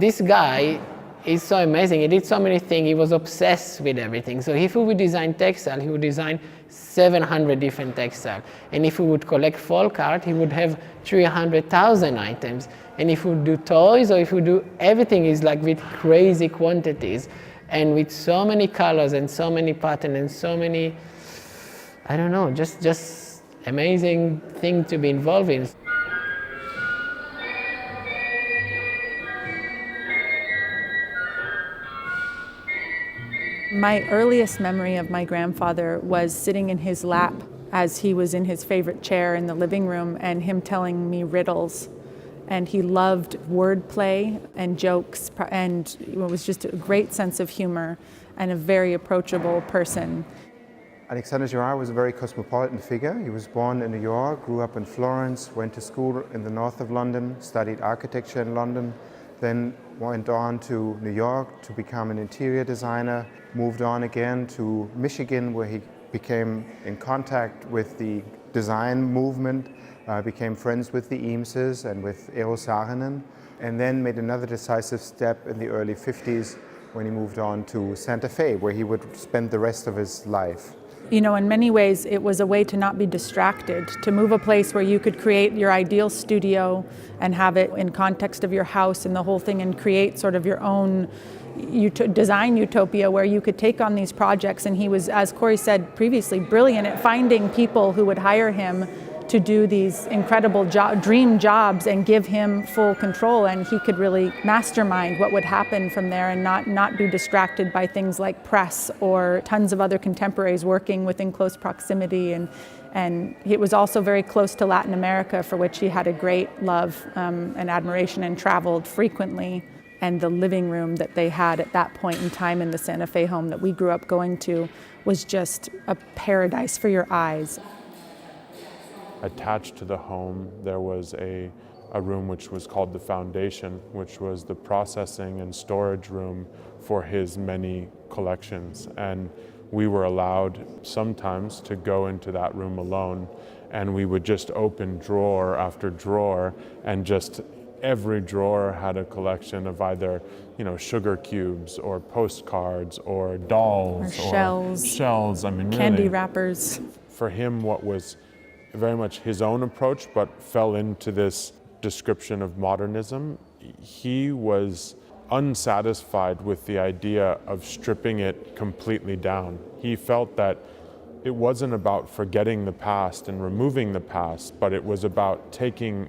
this guy is so amazing. He did so many things. He was obsessed with everything. So if he would design textile, he would design 700 different textiles. And if he would collect folk art, he would have 300,000 items. And if he would do toys, or if he would do everything, is like with crazy quantities and with so many colors and so many patterns and so many, I don't know, just amazing thing to be involved in. My earliest memory of my grandfather was sitting in his lap as he was in his favorite chair in the living room and him telling me riddles. And he loved wordplay and jokes, and it was just a great sense of humor and a very approachable person. Alexander Girard was a very cosmopolitan figure. He was born in New York, grew up in Florence, went to school in the north of London, studied architecture in London, then went on to New York to become an interior designer, moved on again to Michigan, where he became in contact with the design movement, became friends with the Eameses and with Eero Saarinen, and then made another decisive step in the early 50s when he moved on to Santa Fe, where he would spend the rest of his life. You know, in many ways, it was a way to not be distracted, to move a place where you could create your ideal studio and have it in context of your house and the whole thing, and create sort of your own design utopia where you could take on these projects. And he was, as Kori said previously, brilliant at finding people who would hire him to do these incredible dream jobs and give him full control, and he could really mastermind what would happen from there and not be distracted by things like press or tons of other contemporaries working within close proximity. And it was also very close to Latin America, for which he had a great love and admiration, and traveled frequently. And the living room that they had at that point in time in the Santa Fe home that we grew up going to was just a paradise for your eyes. Attached to the home, there was a room which was called the Foundation, which was the processing and storage room for his many collections. And we were allowed sometimes to go into that room alone, and we would just open drawer after drawer, and just every drawer had a collection of either, sugar cubes or postcards or dolls or shells. I mean, candy really, wrappers. For him, what was very much his own approach, but fell into this description of modernism, he was unsatisfied with the idea of stripping it completely down. He felt that it wasn't about forgetting the past and removing the past, but it was about taking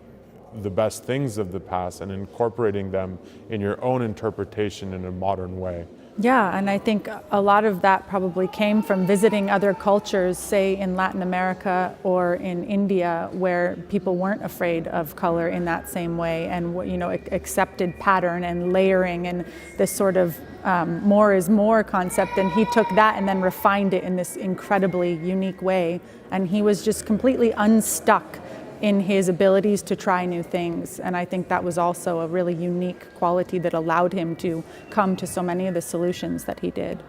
the best things of the past and incorporating them in your own interpretation in a modern way. Yeah, and I think a lot of that probably came from visiting other cultures, say in Latin America or in India, where people weren't afraid of color in that same way, and accepted pattern and layering and this sort of more is more concept. And he took that and then refined it in this incredibly unique way, and he was just completely unstuck in his abilities to try new things. And I think that was also a really unique quality that allowed him to come to so many of the solutions that he did.